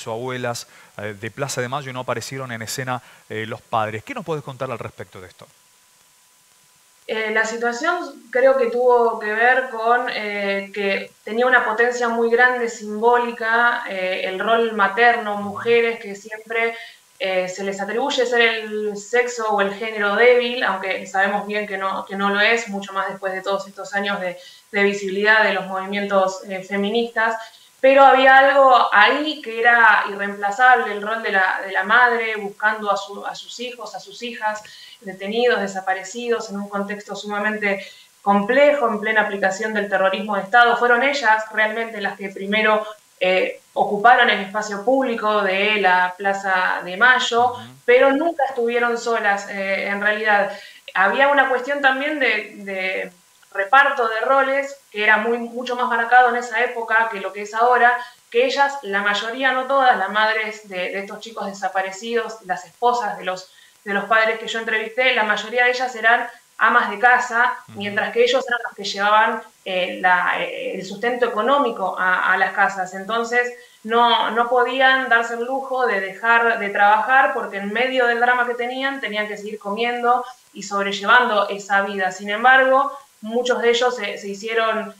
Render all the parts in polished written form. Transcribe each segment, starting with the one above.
o abuelas de Plaza de Mayo y no aparecieron en escena los padres. ¿Qué nos puedes contar al respecto de esto? La situación creo que tuvo que ver con que tenía una potencia muy grande simbólica, el rol materno, mujeres que siempre se les atribuye ser el sexo o el género débil, aunque sabemos bien que no lo es, mucho más después de todos estos años de visibilidad de los movimientos feministas. Pero había algo ahí que era irreemplazable, el rol de la madre buscando a sus hijos, a sus hijas, detenidos, desaparecidos, en un contexto sumamente complejo, en plena aplicación del terrorismo de Estado. Fueron ellas realmente las que primero ocuparon el espacio público de la Plaza de Mayo, pero nunca estuvieron solas. En realidad, había una cuestión también de reparto de roles que era mucho más marcado en esa época que lo que es ahora, que ellas, la mayoría, no todas, las madres de estos chicos desaparecidos, las esposas de los padres que yo entrevisté, la mayoría de ellas eran amas de casa, mientras que ellos eran los que llevaban el sustento económico a las casas. Entonces no podían darse el lujo de dejar de trabajar porque en medio del drama que tenían que seguir comiendo y sobrellevando esa vida. Sin embargo, muchos de ellos se hicieron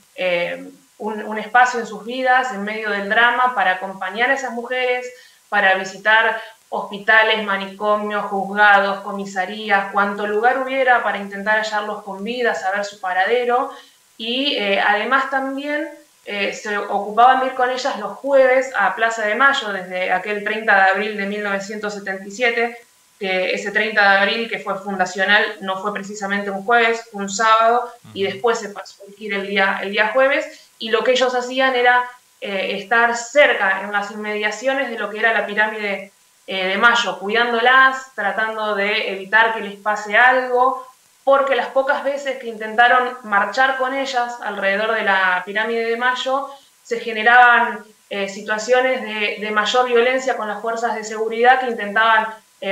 un espacio en sus vidas en medio del drama para acompañar a esas mujeres, para visitar hospitales, manicomios, juzgados, comisarías, cuanto lugar hubiera para intentar hallarlos con vida, saber su paradero. Y además también se ocupaban de ir con ellas los jueves a Plaza de Mayo, desde aquel 30 de abril de 1977, que ese 30 de abril que fue fundacional no fue precisamente un jueves, fue un sábado, y después se pasó a ir el día jueves, y lo que ellos hacían era estar cerca, en las inmediaciones de lo que era la pirámide de Mayo, cuidándolas, tratando de evitar que les pase algo, porque las pocas veces que intentaron marchar con ellas alrededor de la pirámide de Mayo, se generaban situaciones de mayor violencia con las fuerzas de seguridad que intentaban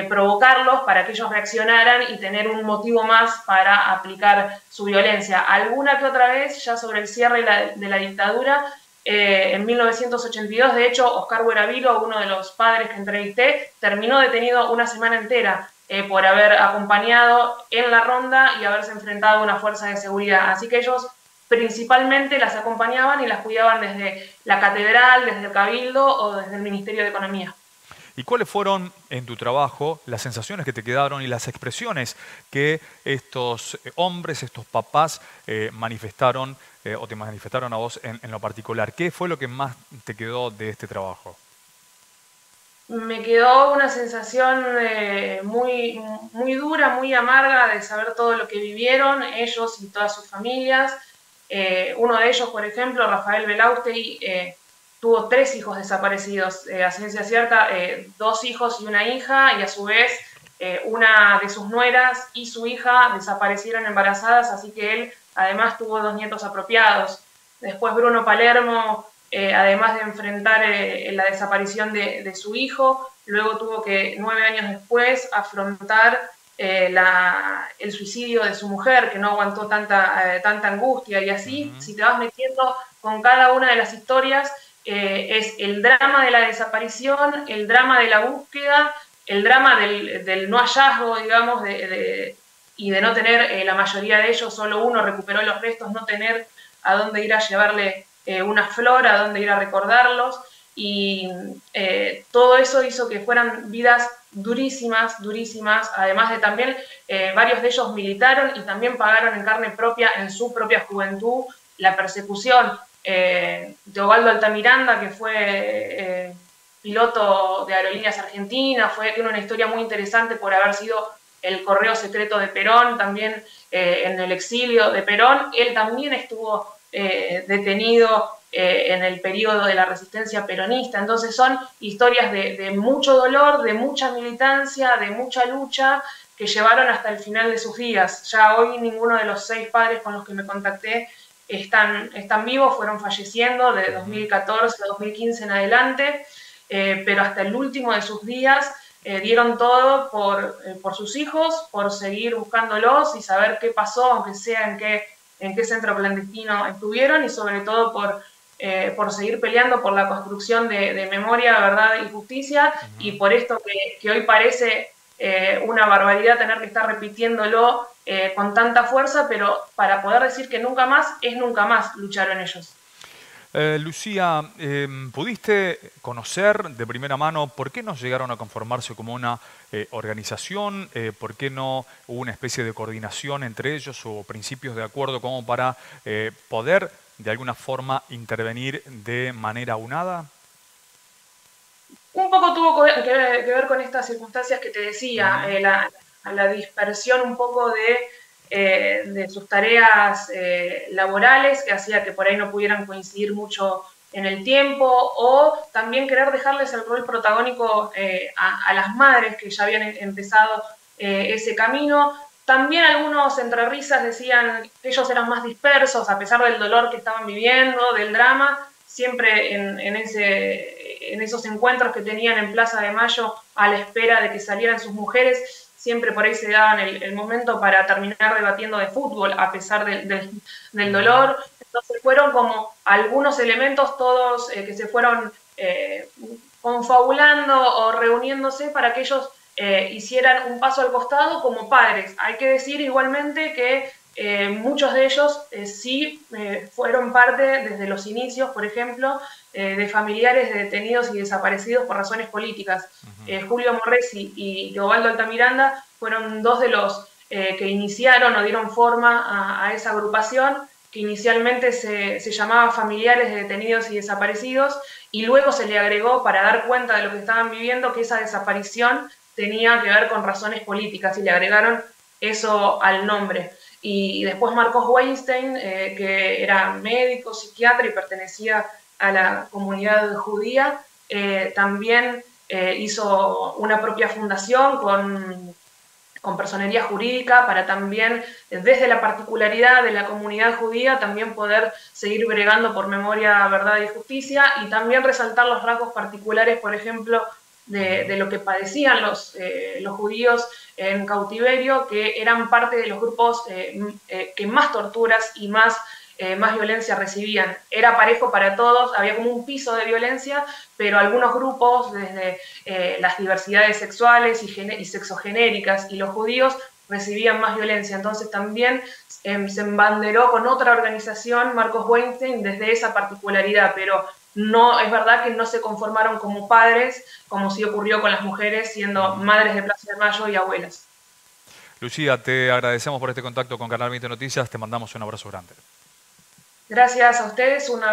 provocarlos para que ellos reaccionaran y tener un motivo más para aplicar su violencia. Alguna que otra vez, ya sobre el cierre de la dictadura, en 1982, de hecho, Oscar Bueravilo, uno de los padres que entrevisté, terminó detenido una semana entera por haber acompañado en la ronda y haberse enfrentado a una fuerza de seguridad. Así que ellos principalmente las acompañaban y las cuidaban desde la catedral, desde el cabildo o desde el Ministerio de Economía. ¿Y cuáles fueron en tu trabajo las sensaciones que te quedaron y las expresiones que estos hombres, estos papás manifestaron o te manifestaron a vos en lo particular? ¿Qué fue lo que más te quedó de este trabajo? Me quedó una sensación muy dura, muy amarga de saber todo lo que vivieron ellos y todas sus familias. Uno de ellos, por ejemplo, Rafael Belaustey, tuvo 3 hijos desaparecidos, a ciencia cierta, 2 hijos y una hija, y a su vez una de sus nueras y su hija desaparecieron embarazadas, así que él además tuvo 2 nietos apropiados. Después Bruno Palermo, además de enfrentar la desaparición de su hijo, luego tuvo que 9 años después afrontar el suicidio de su mujer, que no aguantó tanta angustia, y así, si te vas metiendo con cada una de las historias, es el drama de la desaparición, el drama de la búsqueda, el drama del no hallazgo, digamos, y de no tener la mayoría de ellos, solo uno recuperó los restos, no tener a dónde ir a llevarle una flor, a dónde ir a recordarlos, y todo eso hizo que fueran vidas durísimas, durísimas, además de también varios de ellos militaron y también pagaron en carne propia, en su propia juventud, la persecución. Teobaldo Altamiranda, que fue piloto de Aerolíneas Argentinas, tiene una historia muy interesante por haber sido el correo secreto de Perón, también en el exilio de Perón. Él también estuvo detenido en el periodo de la resistencia peronista. Entonces son historias de mucho dolor, de mucha militancia, de mucha lucha, que llevaron hasta el final de sus días. Ya hoy ninguno de los 6 padres con los que me contacté están vivos, fueron falleciendo de 2014 a 2015 en adelante, pero hasta el último de sus días dieron todo por sus hijos, por seguir buscándolos y saber qué pasó, aunque sea en qué centro clandestino estuvieron, y sobre todo por por seguir peleando por la construcción de memoria, verdad y justicia, y por esto que hoy parece una barbaridad tener que estar repitiéndolo con tanta fuerza, pero para poder decir que nunca más es nunca más, lucharon ellos. Lucía, ¿pudiste conocer de primera mano por qué no llegaron a conformarse como una organización? ¿Por qué no hubo una especie de coordinación entre ellos o principios de acuerdo como para poder de alguna forma intervenir de manera unada? Un poco tuvo que ver con estas circunstancias que te decía, la dispersión un poco de sus tareas laborales, que hacía que por ahí no pudieran coincidir mucho en el tiempo, o también querer dejarles el rol protagónico a las madres que ya habían empezado ese camino. También algunos entre risas decían que ellos eran más dispersos, a pesar del dolor que estaban viviendo, del drama, siempre en esos encuentros que tenían en Plaza de Mayo a la espera de que salieran sus mujeres, siempre por ahí se daban el momento para terminar debatiendo de fútbol a pesar del dolor. Entonces fueron como algunos elementos todos que se fueron confabulando o reuniéndose para que ellos hicieran un paso al costado como padres. Hay que decir igualmente que muchos de ellos sí fueron parte desde los inicios, por ejemplo, de familiares de detenidos y desaparecidos por razones políticas. Julio Morresi y Teobaldo Altamiranda fueron dos de los que iniciaron o dieron forma a esa agrupación, que inicialmente se llamaba Familiares de Detenidos y Desaparecidos, y luego se le agregó, para dar cuenta de lo que estaban viviendo, que esa desaparición tenía que ver con razones políticas, y le agregaron eso al nombre. Y después Marcos Weinstein, que era médico, psiquiatra y pertenecía a la comunidad judía, también hizo una propia fundación con personería jurídica para también, desde la particularidad de la comunidad judía, también poder seguir bregando por memoria, verdad y justicia, y también resaltar los rasgos particulares, por ejemplo, de lo que padecían los judíos en cautiverio, que eran parte de los grupos que más torturas y más violencia recibían. Era parejo para todos, había como un piso de violencia, pero algunos grupos, desde las diversidades sexuales y sexogenéricas y los judíos, recibían más violencia. Entonces también se embanderó con otra organización, Marcos Weinstein, desde esa particularidad, pero no es verdad que no se conformaron como padres, como sí ocurrió con las mujeres, siendo madres de Plaza de Mayo y abuelas. Lucía, te agradecemos por este contacto con Canal 20 Noticias, te mandamos un abrazo grande. Gracias a ustedes, una